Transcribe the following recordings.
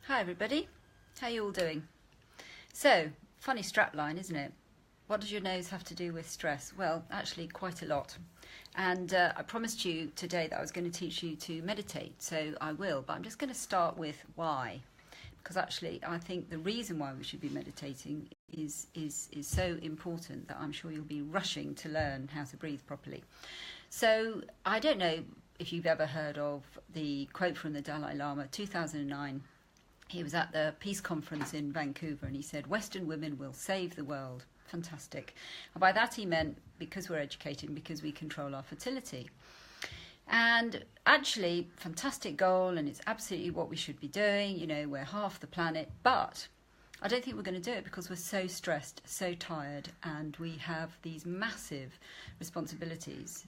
Hi everybody, how you all doing? So, funny strapline, isn't it? What does your nose have to do with stress? Well, actually quite a lot. And I promised you today that I was going to teach you to meditate, so I will, but I'm just going to start with why. Because actually I think the reason why we should be meditating is so important that I'm sure you'll be rushing to learn how to breathe properly. So I don't know if you've ever heard of the quote from the Dalai Lama, 2009. He was at the peace conference in Vancouver and he said, "Western women will save the world." Fantastic. And by that he meant because we're educated and because we control our fertility. And actually, fantastic goal, and it's absolutely what we should be doing. You know, we're half the planet, but I don't think we're going to do it because we're so stressed, so tired, and we have these massive responsibilities,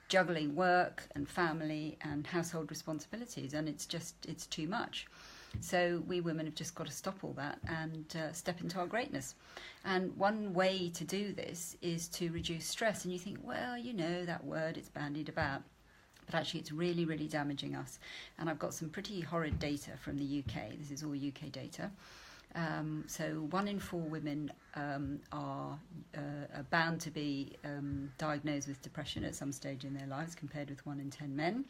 juggling work and family and household responsibilities, and it's too much. So we women have just got to stop all that and step into our greatness. And one way to do this is to reduce stress. And you think, well, you know, that word, it's bandied about. But actually it's really, really damaging us. And I've got some pretty horrid data from the UK. This is all UK data. So 1 in 4 women are bound to be diagnosed with depression at some stage in their lives, compared with 1 in 10 men.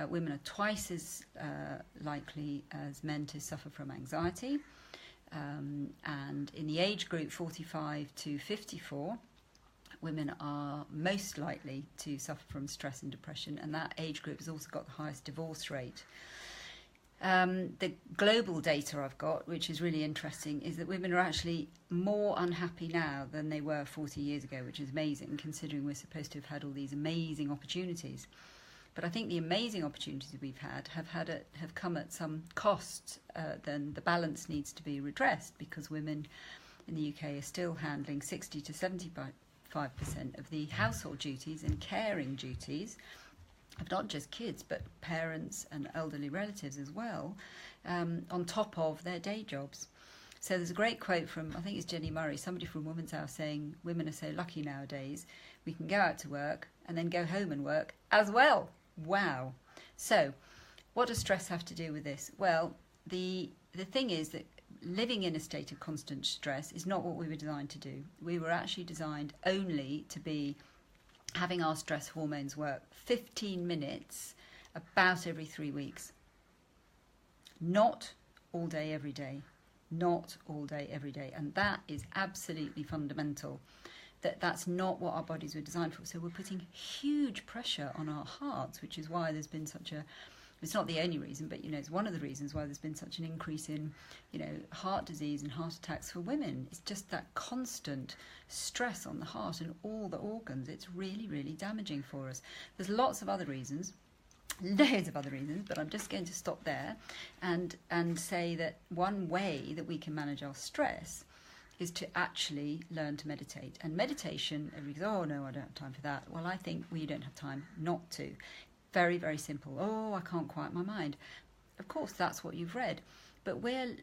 Women are twice as likely as men to suffer from anxiety. And in the age group 45 to 54, women are most likely to suffer from stress and depression, and that age group has also got the highest divorce rate. The global data I've got, which is really interesting, is that women are actually more unhappy now than they were 40 years ago, which is amazing considering we're supposed to have had all these amazing opportunities. But I think the amazing opportunities we've had have come at some cost. Then the balance needs to be redressed, because women in the UK are still handling 60 to 75% of the household duties and caring duties of not just kids but parents and elderly relatives as well, on top of their day jobs. So there's a great quote from, I think it's Jenny Murray, somebody from Women's House, saying women are so lucky nowadays, we can go out to work and then go home and work as well. Wow. So what does stress have to do with this? Well, the thing is that living in a state of constant stress is not what we were designed to do. We were actually designed only to be having our stress hormones work 15 minutes about every 3 weeks. Not all day, every day. Not all day, every day. And that is absolutely fundamental. That's not what our bodies were designed for. So we're putting huge pressure on our hearts, which is why there's been such a, it's not the only reason, but, you know, it's one of the reasons why there's been such an increase in, you know, heart disease and heart attacks for women. It's just that constant stress on the heart and all the organs. It's really, really damaging for us. There's lots of other reasons, loads of other reasons, but I'm just going to stop there and say that one way that we can manage our stress is to actually learn to meditate. And meditation, everybody goes, oh no, I don't have time for that. Well, I think we don't have time not to. Very, very simple. Oh, I can't quiet my mind. Of course, that's what you've read. But we're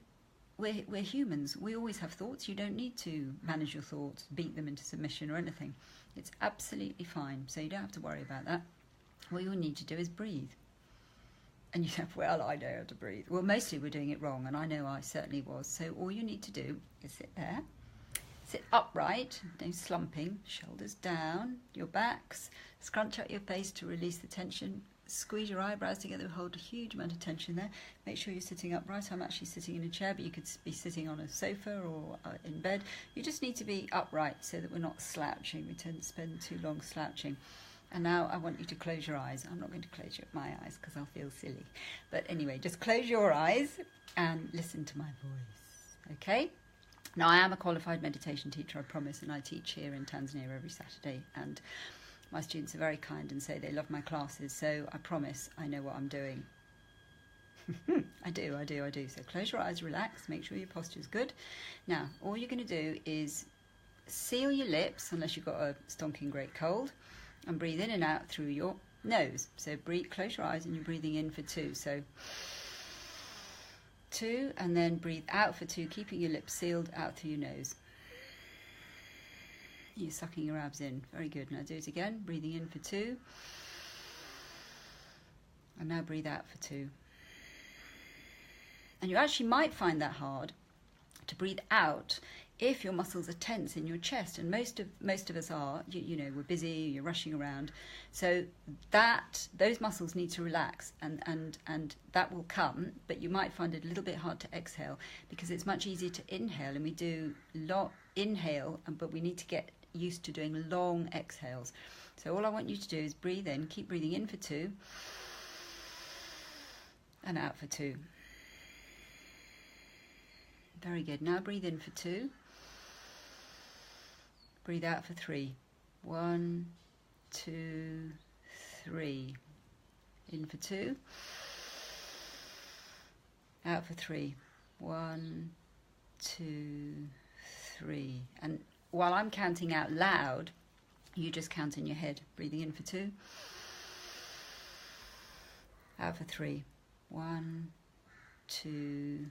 humans. We always have thoughts. You don't need to manage your thoughts, beat them into submission or anything. It's absolutely fine. So you don't have to worry about that. What you'll need to do is breathe. And you say, well, I know how to breathe. Well, mostly we're doing it wrong, and I know I certainly was. So all you need to do is sit there, sit upright, no slumping, shoulders down, your backs, scrunch out your face to release the tension, squeeze your eyebrows together, hold a huge amount of tension there. Make sure you're sitting upright. I'm actually sitting in a chair, but you could be sitting on a sofa or in bed. You just need to be upright so that we're not slouching. We tend to spend too long slouching. And now I want you to close your eyes. I'm not going to close my eyes because I'll feel silly. But anyway, just close your eyes and listen to my voice, okay? Now, I am a qualified meditation teacher, I promise, and I teach here in Tanzania every Saturday. And my students are very kind and say they love my classes, so I promise I know what I'm doing. I do. So close your eyes, relax, make sure your posture is good. Now, all you're going to do is seal your lips, unless you've got a stonking great cold, and breathe in and out through your nose. So close your eyes and you're breathing in for 2. So 2, and then breathe out for 2, keeping your lips sealed, out through your nose. You're sucking your abs in. Very good. Now do it again. Breathing in for 2. And now breathe out for 2. And you actually might find that hard to breathe out if your muscles are tense in your chest, and most of us are. You know, we're busy, you're rushing around, so those muscles need to relax, and that will come. But you might find it a little bit hard to exhale, because it's much easier to inhale, and we do inhale, but we need to get used to doing long exhales. So all I want you to do is breathe in, keep breathing in for 2, and out for 2. Very good. Now breathe in for 2. Breathe out for 3. 1, 2, 3. In for 2. Out for 3. 1, 2, 3. And while I'm counting out loud, you just count in your head. Breathing in for 2. Out for 3. 1, 2,